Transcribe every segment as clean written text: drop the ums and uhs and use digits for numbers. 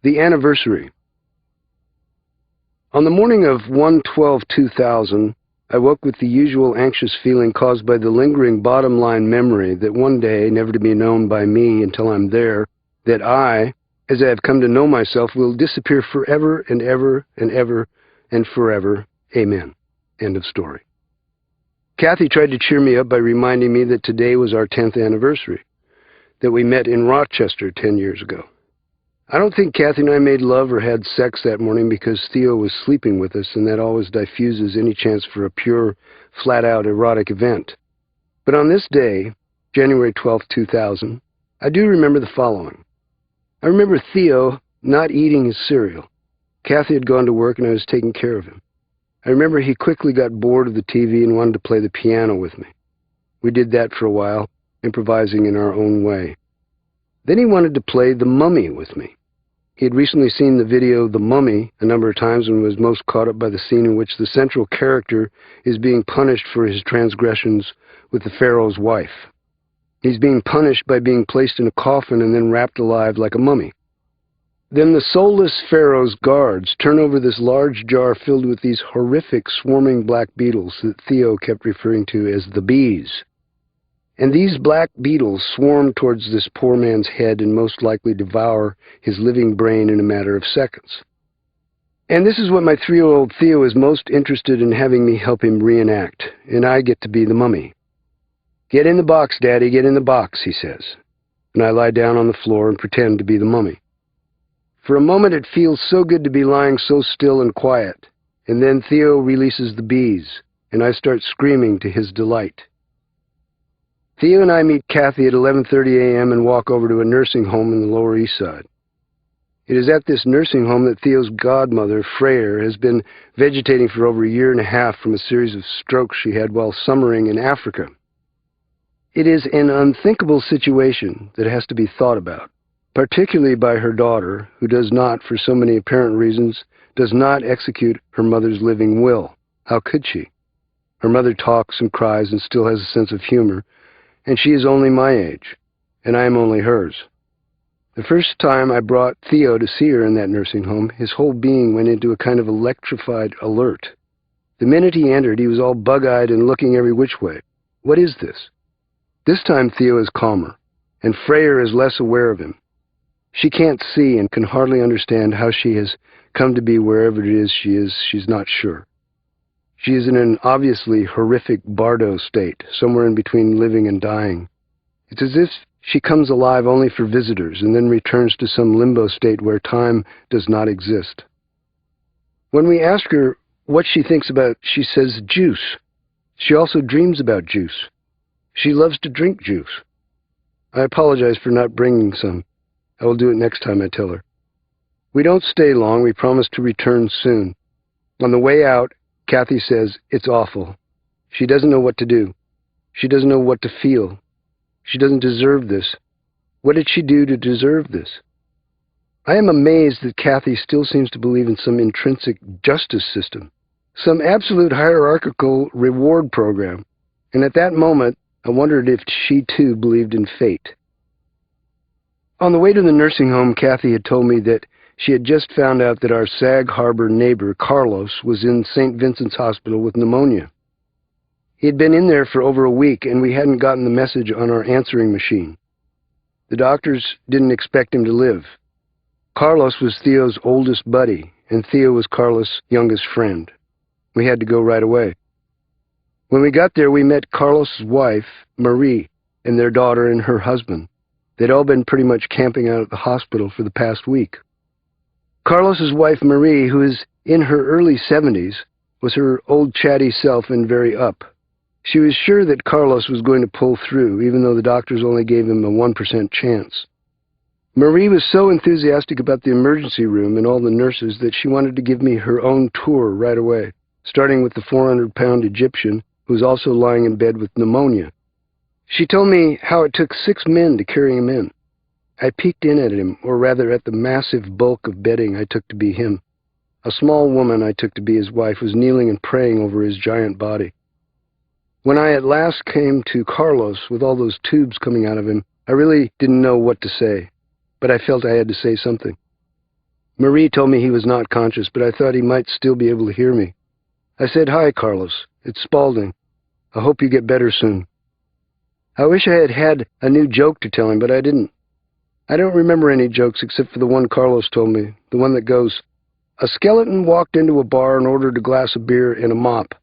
The Anniversary. On the morning of 1/12/2000, I woke with the usual anxious feeling caused by the lingering bottom-line memory that one day, never to be known by me until I'm there, that I, as I have come to know myself, will disappear forever and ever and ever and forever. Amen. End of story. Kathy tried to cheer me up by reminding me that today was our 10th anniversary, that we met in Rochester 10 years ago. I don't think Kathy and I made love or had sex that morning because Theo was sleeping with us, and that always diffuses any chance for a pure, flat-out erotic event. But on this day, January 12th, 2000, I do remember the following. I remember Theo not eating his cereal. Kathy had gone to work and I was taking care of him. I remember he quickly got bored of the TV and wanted to play the piano with me. We did that for a while, improvising in our own way. Then he wanted to play The Mummy with me. He had recently seen the video The Mummy a number of times and was most caught up by the scene in which the central character is being punished for his transgressions with the Pharaoh's wife. He's being punished by being placed in a coffin and then wrapped alive like a mummy. Then the soulless Pharaoh's guards turn over this large jar filled with these horrific swarming black beetles that Theo kept referring to as the bees. And these black beetles swarm towards this poor man's head and most likely devour his living brain in a matter of seconds. And this is what my 3-year-old Theo is most interested in having me help him reenact, and I get to be the mummy. "Get in the box, Daddy, get in the box," he says. And I lie down on the floor and pretend to be the mummy. For a moment it feels so good to be lying so still and quiet, and then Theo releases the bees, and I start screaming to his delight. Theo and I meet Kathy at 11:30 a.m. and walk over to a nursing home in the Lower East Side. It is at this nursing home that Theo's godmother, Freya, has been vegetating for over a year and a half from a series of strokes she had while summering in Africa. It is an unthinkable situation that has to be thought about, particularly by her daughter, who does not, for so many apparent reasons, does not execute her mother's living will. How could she? Her mother talks and cries and still has a sense of humor, and she is only my age, and I am only hers. The first time I brought Theo to see her in that nursing home, his whole being went into a kind of electrified alert. The minute he entered, he was all bug-eyed and looking every which way. What is this? This time Theo is calmer, and Freya is less aware of him. She can't see and can hardly understand how she has come to be wherever it is, she's not sure. She is in an obviously horrific bardo state, somewhere in between living and dying. It's as if she comes alive only for visitors and then returns to some limbo state where time does not exist. When we ask her what she thinks about, she says juice. She also dreams about juice. She loves to drink juice. I apologize for not bringing some. I will do it next time I tell her. We don't stay long. We promise to return soon. On the way out, Kathy says, "It's awful." She doesn't know what to do. She doesn't know what to feel. She doesn't deserve this. What did she do to deserve this? I am amazed that Kathy still seems to believe in some intrinsic justice system, some absolute hierarchical reward program. And at that moment, I wondered if she too believed in fate. On the way to the nursing home, Kathy had told me that she had just found out that our Sag Harbor neighbor, Carlos, was in St. Vincent's Hospital with pneumonia. He had been in there for over a week, and we hadn't gotten the message on our answering machine. The doctors didn't expect him to live. Carlos was Theo's oldest buddy, and Theo was Carlos' youngest friend. We had to go right away. When we got there, we met Carlos' wife, Marie, and their daughter and her husband. They'd all been pretty much camping out at the hospital for the past week. Carlos's wife, Marie, who is in her early 70s, was her old chatty self and very up. She was sure that Carlos was going to pull through, even though the doctors only gave him a 1% chance. Marie was so enthusiastic about the emergency room and all the nurses that she wanted to give me her own tour right away, starting with the 400-pound Egyptian, who was also lying in bed with pneumonia. She told me how it took 6 men to carry him in. I peeked in at him, or rather at the massive bulk of bedding I took to be him. A small woman I took to be his wife was kneeling and praying over his giant body. When I at last came to Carlos with all those tubes coming out of him, I really didn't know what to say, but I felt I had to say something. Marie told me he was not conscious, but I thought he might still be able to hear me. I said, "Hi, Carlos. It's Spalding. I hope you get better soon." I wish I had had a new joke to tell him, but I didn't. I don't remember any jokes except for the one Carlos told me, the one that goes, "A skeleton walked into a bar and ordered a glass of beer and a mop."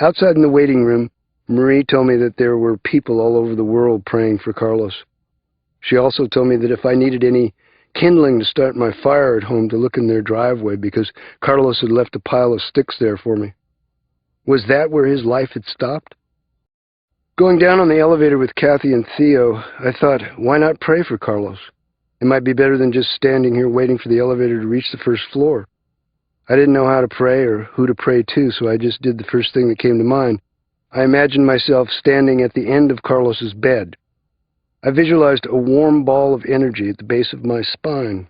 Outside in the waiting room, Marie told me that there were people all over the world praying for Carlos. She also told me that if I needed any kindling to start my fire at home, to look in their driveway because Carlos had left a pile of sticks there for me. Was that where his life had stopped? Going down on the elevator with Kathy and Theo, I thought, why not pray for Carlos? It might be better than just standing here waiting for the elevator to reach the first floor. I didn't know how to pray or who to pray to, so I just did the first thing that came to mind. I imagined myself standing at the end of Carlos's bed. I visualized a warm ball of energy at the base of my spine.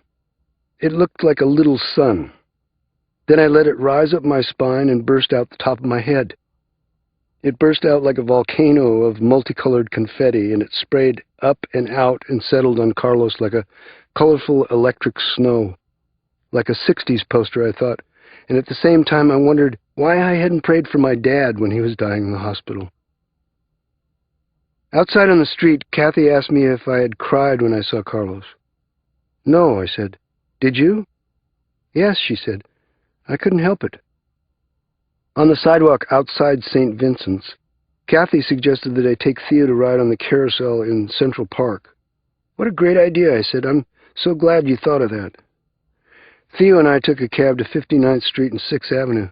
It looked like a little sun. Then I let it rise up my spine and burst out the top of my head. It burst out like a volcano of multicolored confetti, and it sprayed up and out and settled on Carlos like a colorful electric snow. Like a 60s poster, I thought, and at the same time I wondered why I hadn't prayed for my dad when he was dying in the hospital. Outside on the street, Kathy asked me if I had cried when I saw Carlos. "No," I said. "Did you?" "Yes," she said. "I couldn't help it." On the sidewalk outside St. Vincent's, Kathy suggested that I take Theo to ride on the carousel in Central Park. "What a great idea," I said. "I'm so glad you thought of that." Theo and I took a cab to 59th Street and 6th Avenue.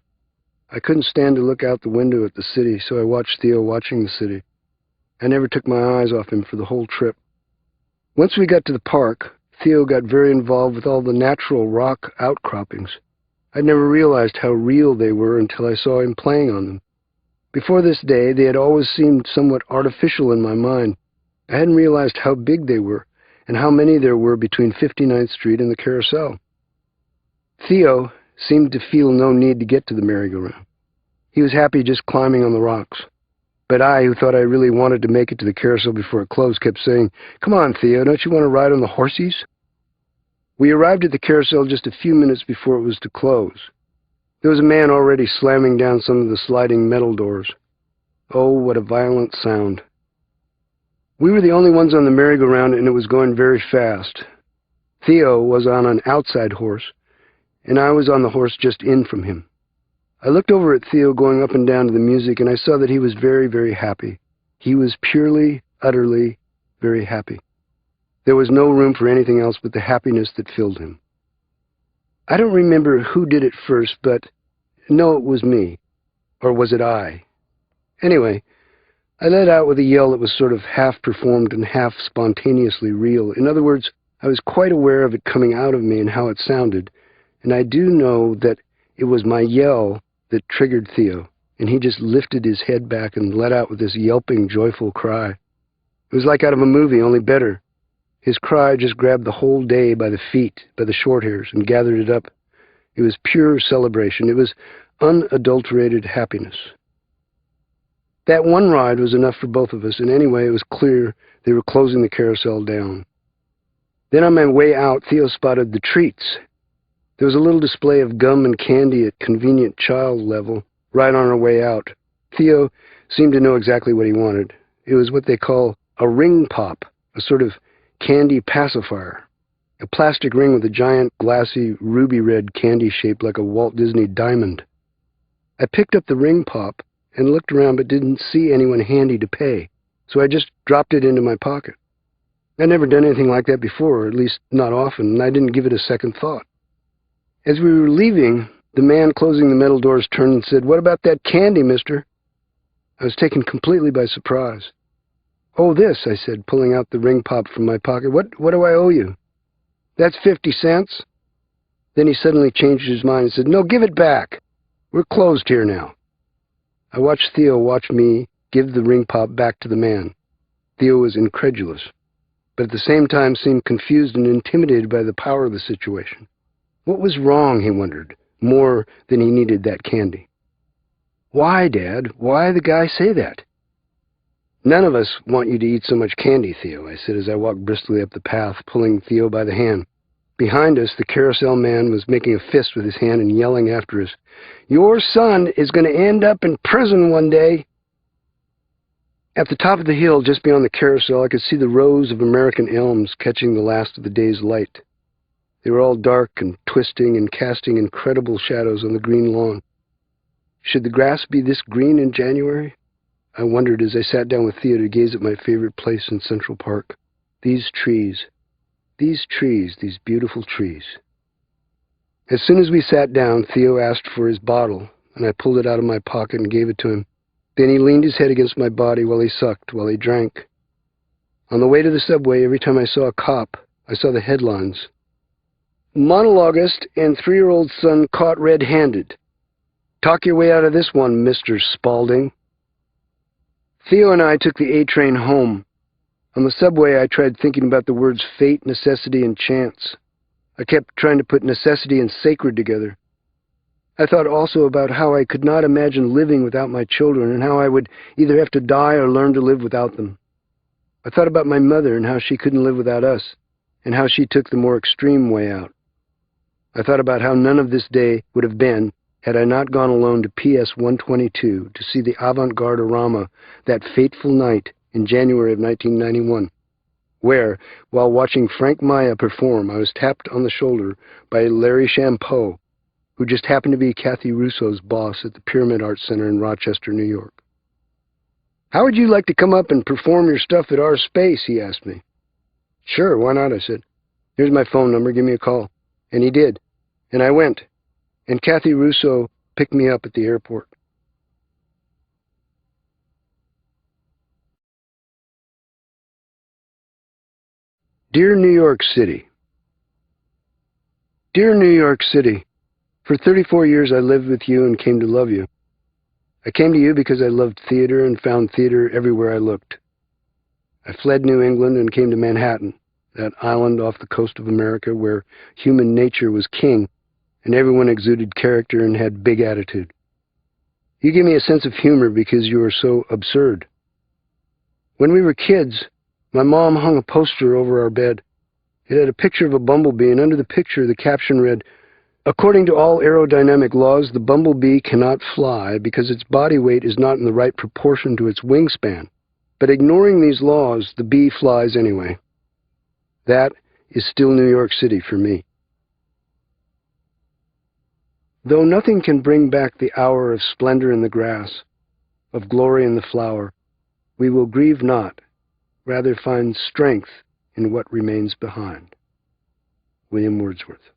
I couldn't stand to look out the window at the city, so I watched Theo watching the city. I never took my eyes off him for the whole trip. Once we got to the park, Theo got very involved with all the natural rock outcroppings. I'd never realized how real they were until I saw him playing on them. Before this day, they had always seemed somewhat artificial in my mind. I hadn't realized how big they were, and how many there were between 59th Street and the carousel. Theo seemed to feel no need to get to the merry-go-round. He was happy just climbing on the rocks. But I, who thought I really wanted to make it to the carousel before it closed, kept saying, "Come on, Theo, don't you want to ride on the horsies?" We arrived at the carousel just a few minutes before it was to close. There was a man already slamming down some of the sliding metal doors. Oh, what a violent sound. We were the only ones on the merry-go-round, and it was going very fast. Theo was on an outside horse, and I was on the horse just in from him. I looked over at Theo going up and down to the music, and I saw that he was very, very happy. He was purely, utterly very happy. There was no room for anything else but the happiness that filled him. I don't remember who did it first, but no, it was me. Or was it I? Anyway, I let out with a yell that was sort of half-performed and half-spontaneously real. In other words, I was quite aware of it coming out of me and how it sounded, and I do know that it was my yell that triggered Theo, and he just lifted his head back and let out with this yelping, joyful cry. It was like out of a movie, only better. His cry just grabbed the whole day by the feet, by the short hairs, and gathered it up. It was pure celebration. It was unadulterated happiness. That one ride was enough for both of us, and anyway, it was clear they were closing the carousel down. Then on my way out, Theo spotted the treats. There was a little display of gum and candy at convenient child level, right on our way out. Theo seemed to know exactly what he wanted. It was what they call a ring pop, a sort of candy pacifier. A plastic ring with a giant, glassy, ruby-red candy shaped like a Walt Disney diamond. I picked up the ring pop and looked around but didn't see anyone handy to pay, so I just dropped it into my pocket. I'd never done anything like that before, or at least not often, and I didn't give it a second thought. As we were leaving, the man closing the metal doors turned and said, "What about that candy, mister?" I was taken completely by surprise. "Oh, this," I said, pulling out the ring pop from my pocket. What do I owe you?" "That's 50 cents. Then he suddenly changed his mind and said, "No, give it back. We're closed here now." I watched Theo watch me give the ring pop back to the man. Theo was incredulous, but at the same time seemed confused and intimidated by the power of the situation. What was wrong, he wondered, more than he needed that candy. "Why, Dad? Why the guy say that?" "None of us want you to eat so much candy, Theo," I said as I walked briskly up the path, pulling Theo by the hand. Behind us, the carousel man was making a fist with his hand and yelling after us, "Your son is going to end up in prison one day." At the top of the hill, just beyond the carousel, I could see the rows of American elms catching the last of the day's light. They were all dark and twisting and casting incredible shadows on the green lawn. Should the grass be this green in January? I wondered as I sat down with Theo to gaze at my favorite place in Central Park. These trees, these beautiful trees. As soon as we sat down, Theo asked for his bottle, and I pulled it out of my pocket and gave it to him. Then he leaned his head against my body while he sucked, while he drank. On the way to the subway, every time I saw a cop, I saw the headlines. "Monologuist and 3-year-old son caught red-handed. Talk your way out of this one, Mr. Spalding." Theo and I took the A train home. On the subway, I tried thinking about the words fate, necessity, and chance. I kept trying to put necessity and sacred together. I thought also about how I could not imagine living without my children and how I would either have to die or learn to live without them. I thought about my mother and how she couldn't live without us and how she took the more extreme way out. I thought about how none of this day would have been had I not gone alone to PS 122 to see the avant-garde-orama that fateful night in January of 1991, where, while watching Frank Maya perform, I was tapped on the shoulder by Larry Champeau, who just happened to be Kathy Russo's boss at the Pyramid Arts Center in Rochester, New York. "How would you like to come up and perform your stuff at our space?" he asked me. "Sure, why not?" I said. "Here's my phone number, give me a call." And he did. And I went. And Kathy Russo picked me up at the airport. Dear New York City. Dear New York City, for 34 years I lived with you and came to love you. I came to you because I loved theater and found theater everywhere I looked. I fled New England and came to Manhattan, that island off the coast of America where human nature was king and everyone exuded character and had big attitude. You give me a sense of humor because you are so absurd. When we were kids, my mom hung a poster over our bed. It had a picture of a bumblebee, and under the picture the caption read, "According to all aerodynamic laws, the bumblebee cannot fly because its body weight is not in the right proportion to its wingspan. But ignoring these laws, the bee flies anyway." That is still New York City for me. Though nothing can bring back the hour of splendor in the grass, of glory in the flower, we will grieve not, rather find strength in what remains behind. William Wordsworth.